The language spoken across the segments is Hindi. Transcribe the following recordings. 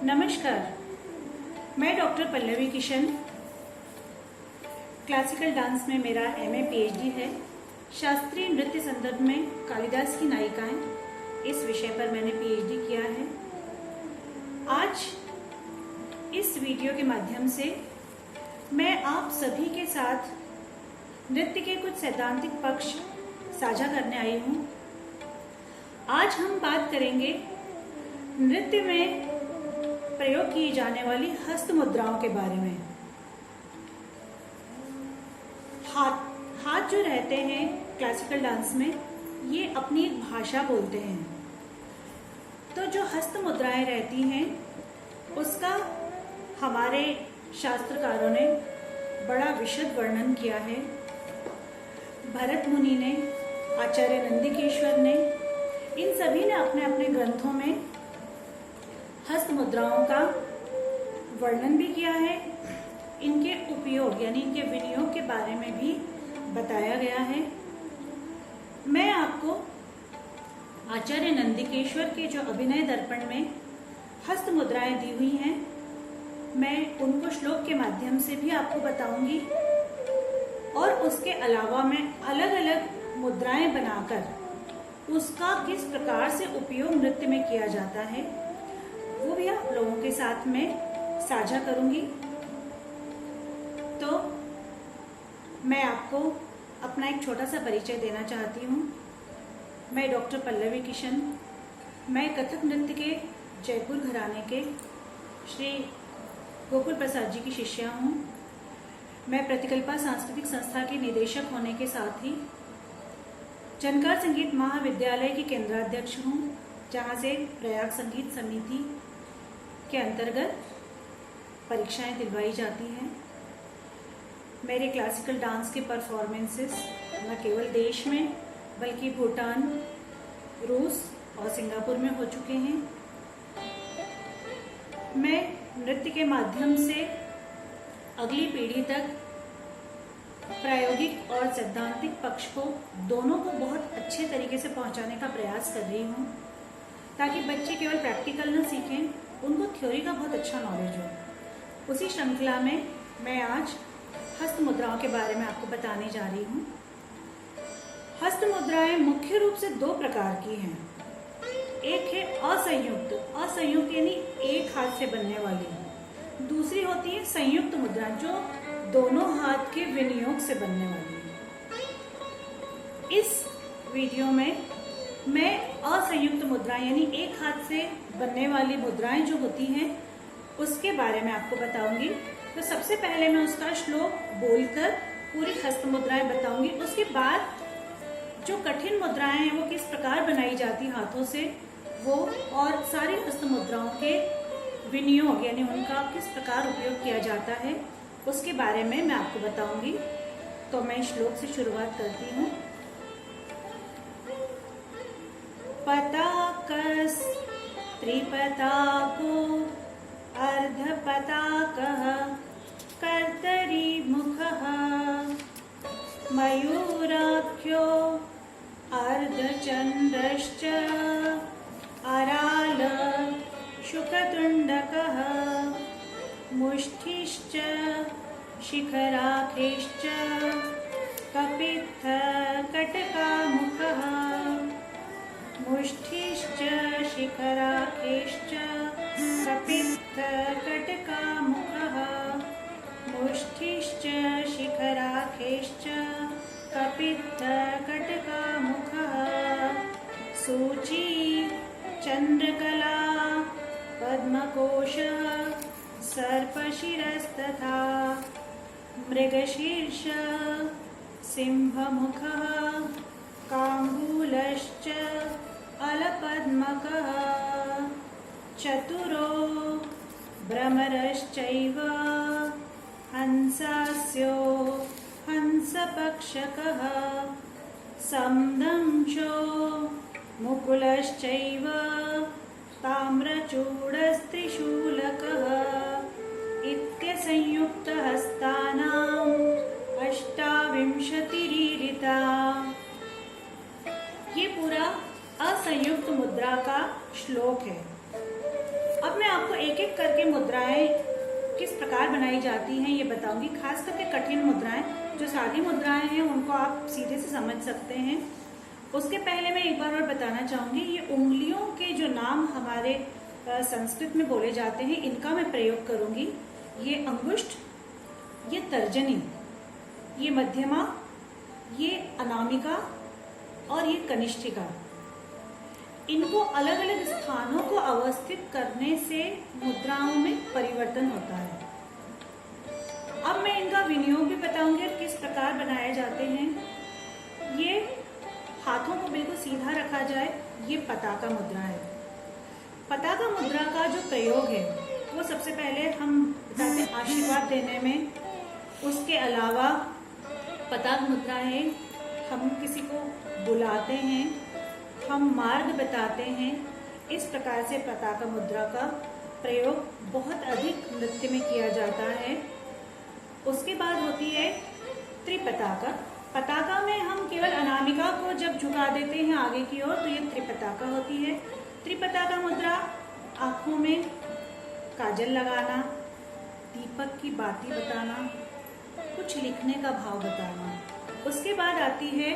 नमस्कार, मैं doctor Pallavi Kishan. Classical dance में मेरा एमए पीएचडी है। शास्त्रीय नृत्य संदर्भ में कालिदास की नायिकाएं इस विषय पर मैंने पीएचडी किया है। आज इस वीडियो के माध्यम से मैं आप सभी के साथ नृत्य के कुछ सैद्धांतिक पक्ष साझा करने आई हूँ। आज हम बात करेंगे नृत्य में प्रयोग की जाने वाली हस्त मुद्राओं के बारे में। हाथ जो रहते हैं क्लासिकल डांस में, ये अपनी एक भाषा बोलते हैं। तो जो हस्त मुद्राएं रहती हैं उसका हमारे शास्त्रकारों ने बड़ा विशद वर्णन किया है। भरत मुनि ने, आचार्य नंदिकेश्वर ने, इन सभी ने अपने अपने ग्रंथों में हस्त मुद्राओं का वर्णन भी किया है। इनके उपयोग यानी इनके विनियोग के बारे में भी बताया गया है। मैं आपको आचार्य नंदिकेश्वर के जो अभिनय दर्पण में हस्त मुद्राएं दी हुई हैं, मैं उनको श्लोक के माध्यम से भी आपको बताऊंगी और उसके अलावा मैं अलग अलग मुद्राएं बनाकर उसका किस प्रकार से उपयोग नृत्य में किया जाता है वो भी आप लोगों के साथ में साझा करूंगी। तो मैं आपको अपना एक छोटा सा परिचय देना चाहती हूँ। मैं डॉक्टर पल्लवी किशन, मैं कथक नृत्य के जयपुर घराने के श्री गोकुल प्रसाद जी की शिष्या हूँ। मैं प्रतिकल्पा सांस्कृतिक संस्था के निदेशक होने के साथ ही झनकार संगीत महाविद्यालय की केंद्राध्यक्ष हूँ, जहाँ से प्रयाग संगीत समिति के अंतर्गत परीक्षाएं दिलवाई जाती हैं। मेरे क्लासिकल डांस के परफॉर्मेंसेस न केवल देश में बल्कि भूटान, रूस और सिंगापुर में हो चुके हैं। मैं नृत्य के माध्यम से अगली पीढ़ी तक प्रायोगिक और सैद्धांतिक पक्ष को दोनों को बहुत अच्छे तरीके से पहुंचाने का प्रयास कर रही हूँ, ताकि बच्चे केवल प्रैक्टिकल न सीखें, उनको थ्योरी का बहुत अच्छा नॉलेज हो। उसी श्रृंखला में मैं आज हस्त मुद्राओं के बारे में आपको बताने जा रही हूँ। हस्त मुद्राएं मुख्य रूप से दो प्रकार की हैं। एक है असंयुक्त यानी एक हाथ से बनने वाली। दूसरी होती है संयुक्त मुद्रा, जो दोनों हाथ के विनियोग से बनने वाली है। इस वीडियो में मैं असंयुक्त मुद्रा यानी एक हाथ से बनने वाली मुद्राएं जो होती हैं उसके बारे में आपको बताऊंगी। तो सबसे पहले मैं उसका श्लोक बोलकर पूरी हस्त मुद्राएं बताऊंगी। उसके बाद जो कठिन मुद्राएं हैं वो किस प्रकार बनाई जाती हाथों से, वो और सारी हस्त मुद्राओं के विनियोग यानी उनका किस प्रकार उपयोग किया जाता है उसके बारे में मैं आपको बताऊंगी। तो मैं श्लोक से शुरुआत करती हूँ। पताकस त्रिपताको अर्धपताकः कर्तरी मुखः मयूराख्यो अर्धचन्द्रश्च अराल शुकतुण्डकः मुष्टिश्च शिखराखेश्च कपित्थ कटकामुखः मुष्टिश्च शिखराखेश्च कपित्थ कटकामुखः मुष्टिश्च शिखराखेश्च कपित्थ कटकामुखः सूची चन्द्रकला पद्मकोशः सर्पशिरस्तथा मृगशीर्ष सिंहमुखः काङ्गूलश्च अलपद्मकः चतुरो भ्रमरश्चैव हंसास्यो हंसपक्षकः समदंशो मुकुलश्चैव ताम्रचूडस्त्रिशूलकः इत्यसंयुक्तहस्तानाम् अष्टाविंशतिरीरिता। ये पूरा असंयुक्त मुद्रा का श्लोक है। अब मैं आपको एक एक करके मुद्राएं किस प्रकार बनाई जाती हैं ये बताऊंगी। खास करके कठिन मुद्राएं, जो सादी मुद्राएं हैं उनको आप सीधे से समझ सकते हैं। उसके पहले मैं एक बार और बताना चाहूंगी, ये उंगलियों के जो नाम हमारे संस्कृत में बोले जाते हैं इनका मैं प्रयोग करूंगी। ये अंगुष्ठ, ये तर्जनी, ये मध्यमा, ये अनामिका और ये कनिष्ठिका। इनको अलग अलग स्थानों को अवस्थित करने से मुद्राओं में परिवर्तन होता है। अब मैं इनका विनियोग भी बताऊंगी और किस प्रकार बनाए जाते हैं। ये हाथों को बिल्कुल सीधा रखा जाए, ये पताका मुद्रा है। पताका मुद्रा का जो प्रयोग है वो सबसे पहले हम बताते हैं आशीर्वाद देने में। उसके अलावा पताका मुद्रा है, हम किसी को बुलाते हैं, हम मार्ग बताते हैं। इस प्रकार से पताका मुद्रा का प्रयोग बहुत अधिक नृत्य में किया जाता है। उसके बाद होती है त्रिपताका। पताका में हम केवल अनामिका को जब झुका देते हैं आगे की ओर तो ये त्रिपताका होती है। त्रिपताका मुद्रा, आंखों में काजल लगाना, दीपक की बाती बताना, कुछ लिखने का भाव बताना। उसके बाद आती है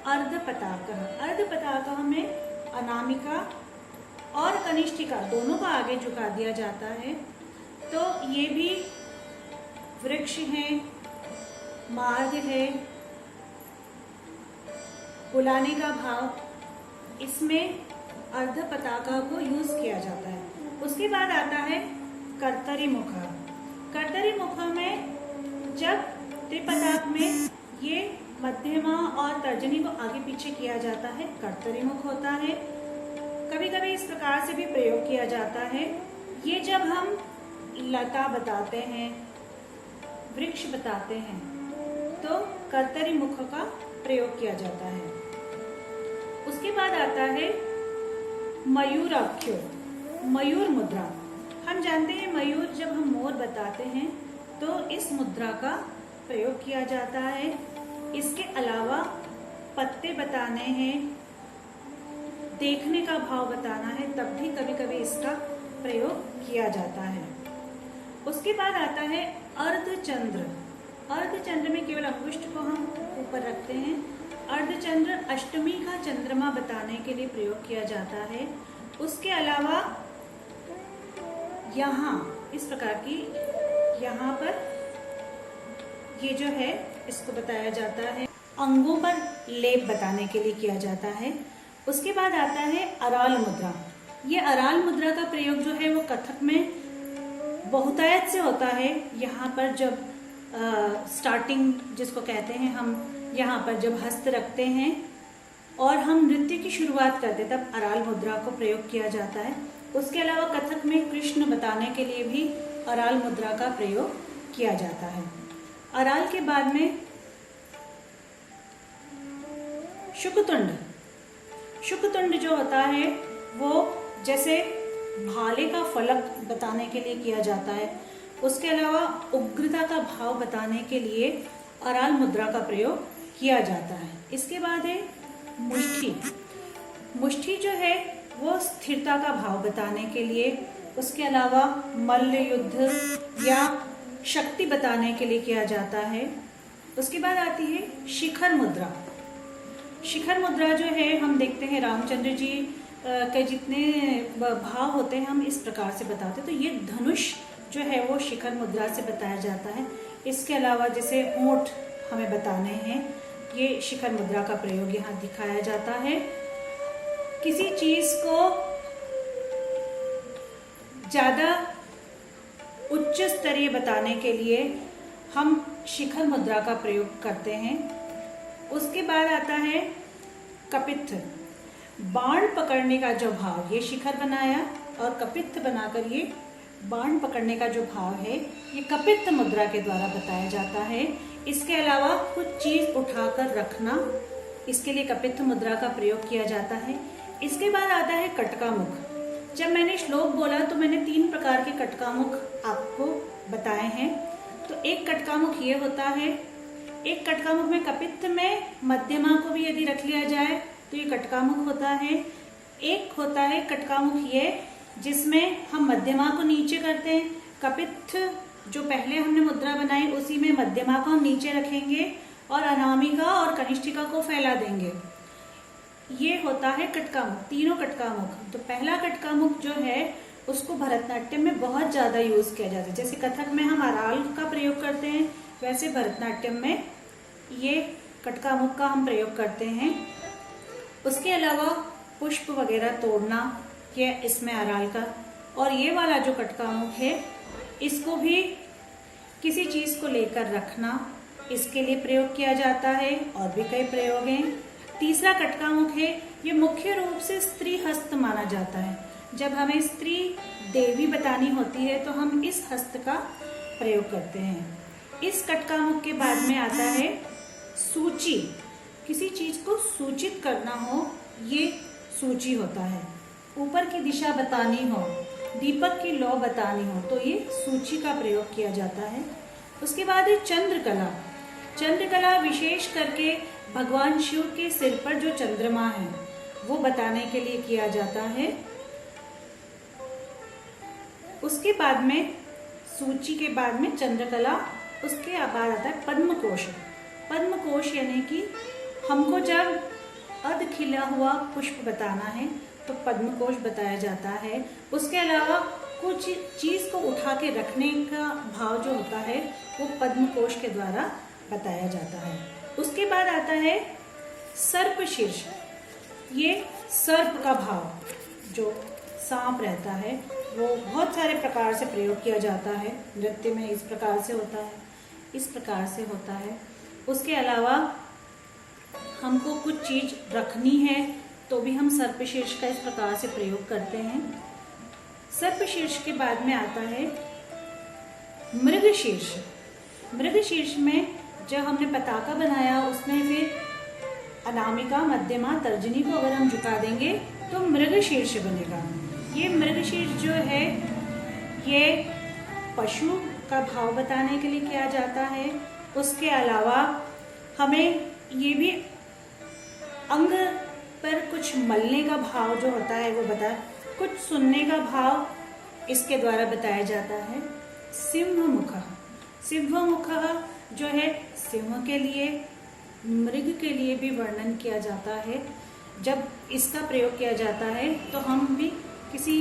अर्ध पताका। अर्ध पताका में अनामिका और कनिष्ठिका दोनों को आगे झुका दिया जाता है। तो ये भी वृक्ष है, मार्ग है, बुलाने का भाव, इसमें अर्ध पताका को यूज किया जाता है। उसके बाद आता है कर्तरी मुखा। कर्तरी मुखा में जब त्रिपताक में ये मध्यमा और तर्जनी को आगे पीछे किया जाता है, कर्तरी मुख होता है। कभी कभी इस प्रकार से भी प्रयोग किया जाता है। ये जब हम लता बताते हैं, वृक्ष बताते हैं तो कर्तरी मुख का प्रयोग किया जाता है। उसके बाद आता है मयूराख्यो, मयूर मुद्रा। हम जानते हैं मयूर जब हम मोर बताते हैं तो इस मुद्रा का प्रयोग किया जाता है। इसके अलावा पत्ते बताने हैं, देखने का भाव बताना है, तब भी कभी कभी इसका प्रयोग किया जाता है। उसके बाद आता है अर्धचंद्र। अर्धचंद्र में केवल अंगुष्ठ को हम ऊपर रखते हैं। अर्धचंद्र अष्टमी का चंद्रमा बताने के लिए प्रयोग किया जाता है। उसके अलावा यहाँ इस प्रकार की, यहाँ पर ये जो है इसको बताया जाता है। अंगों पर लेप बताने के लिए किया जाता है। उसके बाद आता है अराल मुद्रा। ये अराल मुद्रा का प्रयोग जो है वो कथक में बहुतायत से होता है। यहाँ पर जब स्टार्टिंग जिसको कहते हैं, हम यहाँ पर जब हस्त रखते हैं और हम नृत्य की शुरुआत करते हैं तब अराल मुद्रा को प्रयोग किया जाता है। उसके अलावा कथक में कृष्ण बताने के लिए भी अराल मुद्रा का प्रयोग किया जाता है। अराल के बाद में शुकतुंड। शुकतुंड जो होता है वो जैसे भाले का फलक बताने के लिए किया जाता है। उसके अलावा उग्रता का भाव बताने के लिए अराल मुद्रा का प्रयोग किया जाता है। इसके बाद है मुष्टि। मुष्टि जो है वो स्थिरता का भाव बताने के लिए, उसके अलावा मल्ल युद्ध या शक्ति बताने के लिए किया जाता है। उसके बाद आती है शिखर मुद्रा। शिखर मुद्रा जो है हम देखते हैं रामचंद्र जी के जितने भाव होते हैं हम इस प्रकार से बताते हैं। तो ये धनुष जो है वो शिखर मुद्रा से बताया जाता है। इसके अलावा जैसे होंठ हमें बताने हैं, ये शिखर मुद्रा का प्रयोग यहाँ दिखाया जाता है। किसी चीज को ज्यादा उच्च स्तरीय बताने के लिए हम शिखर मुद्रा का प्रयोग करते हैं। उसके बाद आता है कपित्थ। बाण पकड़ने का जो भाव, ये शिखर बनाया और कपित्थ बनाकर ये बाण पकड़ने का जो भाव है ये कपित्थ मुद्रा के द्वारा बताया जाता है। इसके अलावा कुछ चीज उठाकर रखना, इसके लिए कपित्थ मुद्रा का प्रयोग किया जाता है। इसके बाद आता है कटका मुख। जब मैंने श्लोक बोला तो मैंने 3 प्रकार के कटका मुख आपको बताए हैं। तो एक कटका मुख ये होता है, एक कटका मुख में कपित्थ में मध्यमा को भी यदि रख लिया जाए तो ये कटका मुख होता है। एक होता है कटका मुख ये जिसमें हम मध्यमा को नीचे करते हैं। कपित्थ जो पहले हमने मुद्रा बनाई उसी में मध्यमा को हम नीचे रखेंगे और अनामिका और कनिष्ठिका को फैला देंगे। ये होता है कटका मुख, तीनों कटका मुख। तो पहला कटका मुख जो है उसको भरतनाट्यम में बहुत ज्यादा यूज किया जाता है। जैसे कथक में हम अराल का प्रयोग करते हैं, वैसे भरतनाट्यम में ये कटका मुख का हम प्रयोग करते हैं। उसके अलावा पुष्प वगैरह तोड़ना, ये इसमें अराल का। और ये वाला जो कटका मुख है इसको भी किसी चीज को लेकर रखना, इसके लिए प्रयोग किया जाता है। और भी कई प्रयोग हैं। तीसरा कटका मुख है, ये मुख्य रूप से स्त्री हस्त माना जाता है। जब हमें स्त्री देवी बतानी होती है तो हम इस हस्त का प्रयोग करते हैं। इस कटका मुख के बाद में आता है सूची। किसी चीज को सूचित करना हो, ये सूची होता है। ऊपर की दिशा बतानी हो, दीपक की लौ बतानी हो, तो ये सूची का प्रयोग किया जाता है। उसके बाद है चंद्रकला। चंद्रकला विशेष करके भगवान शिव के सिर पर जो चंद्रमा है वो बताने के लिए किया जाता है। उसके बाद में सूची के बाद में चंद्रकला, उसके बाद आता है पद्मकोश। पद्मकोश यानी कि हमको जब अर्ध खिला हुआ पुष्प बताना है तो पद्मकोश बताया जाता है। उसके अलावा कुछ चीज को उठा के रखने का भाव जो होता है वो पद्मकोश के द्वारा बताया जाता है। उसके बाद आता है सर्प शीर्ष। ये सर्प का भाव, जो सांप रहता है, वो बहुत सारे प्रकार से प्रयोग किया जाता है। नृत्य में इस प्रकार से होता है, इस प्रकार से होता है। उसके अलावा हमको कुछ चीज रखनी है तो भी हम सर्पशीर्ष का इस प्रकार से प्रयोग करते हैं। सर्पशीर्ष के बाद में आता है मृगशीर्ष। मृगशीर्ष में जब हमने पताका बनाया उसमें फिर अनामिका, मध्यमा, तर्जनी को अगर हम झुका देंगे तो मृगशीर्ष बनेगा। ये मृगशीर्ष जो है ये पशु का भाव बताने के लिए किया जाता है। उसके अलावा हमें ये भी अंग पर कुछ मलने का भाव जो होता है वो कुछ सुनने का भाव इसके द्वारा बताया जाता है। सिंहमुख। सिंहमुख जो है सिंह के लिए, मृग के लिए भी वर्णन किया जाता है। जब इसका प्रयोग किया जाता है तो हम भी किसी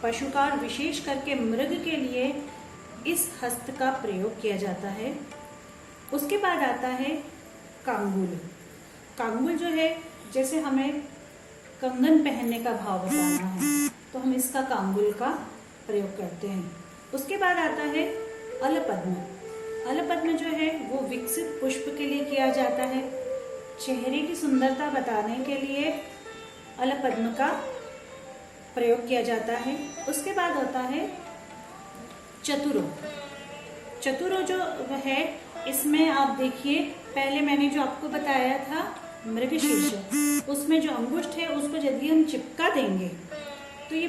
पशु का, विशेष करके मृग के लिए इस हस्त का प्रयोग किया जाता है। उसके बाद आता है कांगुल। कांगुल जो है जैसे हमें कंगन पहनने का भाव बताना है तो हम इसका कांगुल का प्रयोग करते हैं। उसके बाद आता है अलपद्म। अलपद्म जो है वो विकसित पुष्प के लिए किया जाता है। चेहरे की सुंदरता बताने के लिए अलपद्म का प्रयोग किया जाता है। उसके बाद होता है चतुरो। चतुरो जो है इसमें आप देखिए, पहले मैंने जो आपको बताया था मृगशीर्ष, उसमें जो अंगुष्ठ है उसको यदि हम चिपका देंगे तो ये